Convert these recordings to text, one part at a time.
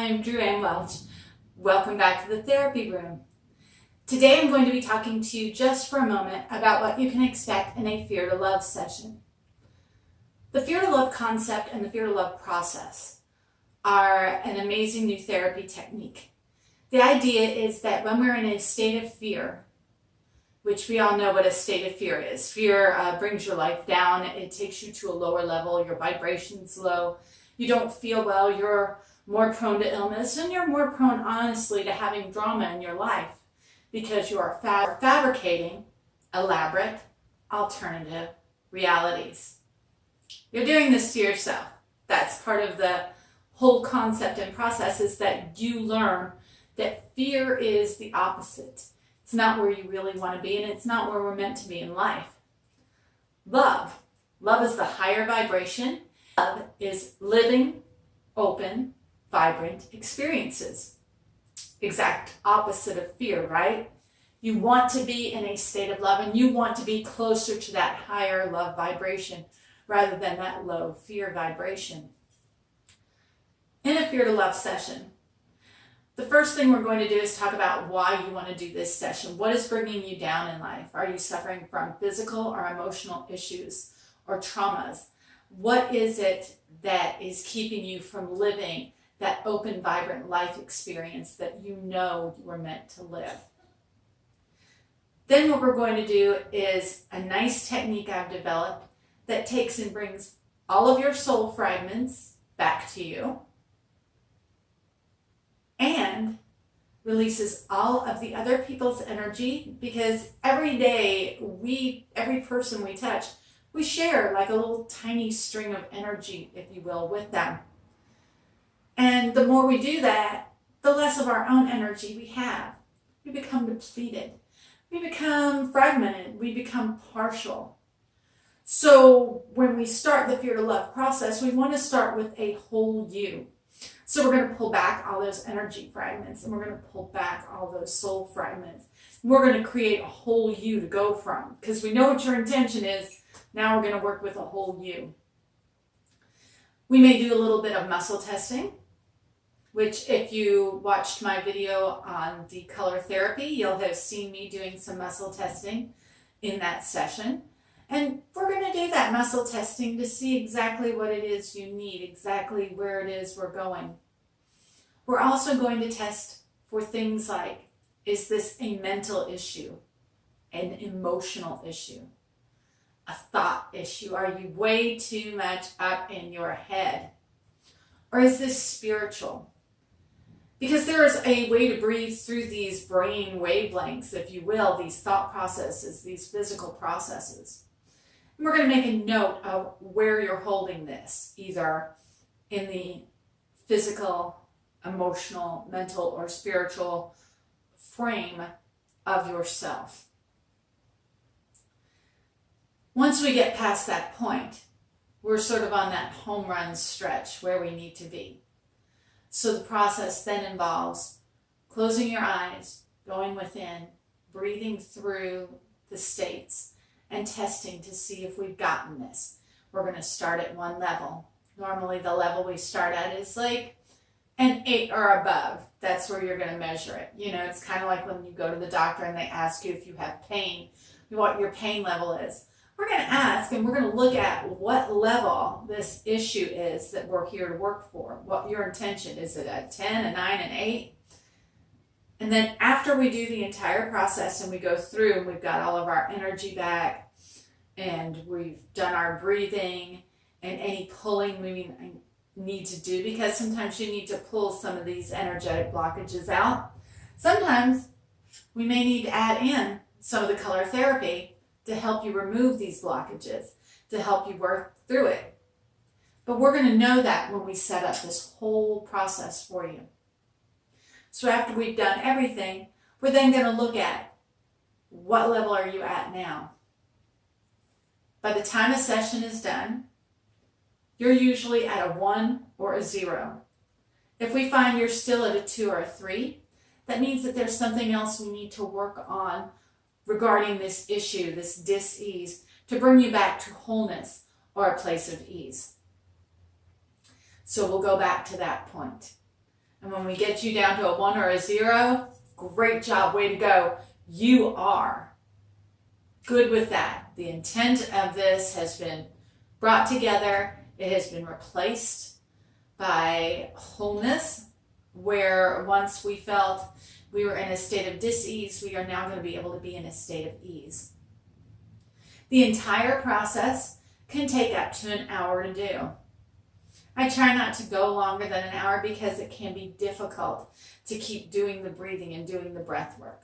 I'm Welch. Welcome back to the therapy room. Today I'm going to be talking to you just for a moment about what you can expect in a Fear to Love session. The Fear to Love concept and the Fear to Love process are an amazing new therapy technique. The idea is that when we're in a state of fear, which we all know what a state of fear is. Fear brings your life down. It takes you to a lower level. Your vibration's low. You don't feel well. You're more prone to illness, and you're more prone, honestly, to having drama in your life because you are fabricating elaborate alternative realities. You're doing this to yourself. That's part of the whole concept and process, is that you learn that fear is the opposite. It's not where you really want to be, and it's not where we're meant to be in life. Love is the higher vibration. Love is living, open, vibrant experiences. Exact opposite of fear, right? You want to be in a state of love, and you want to be closer to that higher love vibration rather than that low fear vibration. In a Fear to Love session, the first thing we're going to do is talk about why you want to do this session. What is bringing you down in life? Are you suffering from physical or emotional issues or traumas? What is it that is keeping you from living that open, vibrant life experience that you know you were meant to live? Then what we're going to do is a nice technique I've developed that takes and brings all of your soul fragments back to you and releases all of the other people's energy, because every day, every person we touch, we share like a little tiny string of energy, if you will, with them. And the more we do that, the less of our own energy we have. We become depleted. We become fragmented. We become partial. So when we start the Fear to Love process, we want to start with a whole you. So we're going to pull back all those energy fragments, and we're going to pull back all those soul fragments. We're going to create a whole you to go from, because we know what your intention is. Now we're going to work with a whole you. We may do a little bit of muscle testing, which if you watched my video on the color therapy, you'll have seen me doing some muscle testing in that session. And we're going to do that muscle testing to see exactly what it is you need, exactly where it is we're going. We're also going to test for things like, is this a mental issue, an emotional issue, a thought issue? Are you way too much up in your head? Or is this spiritual? Because there is a way to breathe through these brain wavelengths, if you will, these thought processes, these physical processes. And we're going to make a note of where you're holding this, either in the physical, emotional, mental, or spiritual frame of yourself. Once we get past that point, we're sort of on that home run stretch where we need to be. So the process then involves closing your eyes, going within, breathing through the states, and testing to see if we've gotten this. We're going to start at one level. Normally the level we start at is like an 8 or above. That's where you're going to measure it. You know, it's kind of like when you go to the doctor and they ask you if you have pain, what your pain level is. We're going to ask, and we're going to look at what level this issue is that we're here to work for. What your intention. Is it a 10, a 9, an 8? And then after we do the entire process and we go through and we've got all of our energy back and we've done our breathing and any pulling we need to do, because sometimes you need to pull some of these energetic blockages out. Sometimes we may need to add in some of the color therapy to help you remove these blockages, to help you work through it. But we're going to know that when we set up this whole process for you. So after we've done everything, we're then going to look at what level are you at now. By the time a session is done, you're usually at a 1 or a 0. If we find you're still at a 2 or a 3, that means that there's something else we need to work on regarding this issue, this dis-ease, to bring you back to wholeness or a place of ease. So we'll go back to that point. And when we get you down to a 1 or a 0, great job, way to go. You are good with that. The intent of this has been brought together. It has been replaced by wholeness, where once we felt we were in a state of dis-ease, we are now going to be able to be in a state of ease. The entire process can take up to an hour to do. I try not to go longer than an hour because it can be difficult to keep doing the breathing and doing the breath work.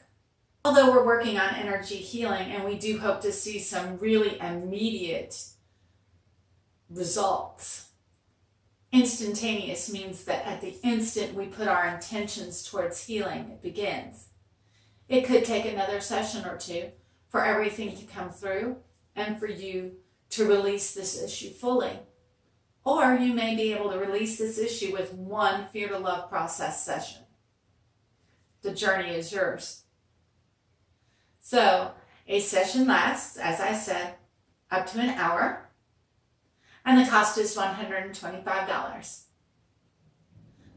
Although we're working on energy healing and we do hope to see some really immediate results, instantaneous means that at the instant we put our intentions towards healing, it begins. It could take another session or two for everything to come through and for you to release this issue fully. Or you may be able to release this issue with one Fear to Love process session. The journey is yours. So a session lasts, as I said, up to an hour, and the cost is $125.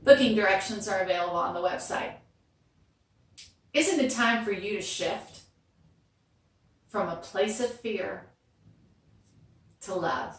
Booking directions are available on the website. Isn't it time for you to shift from a place of fear to love?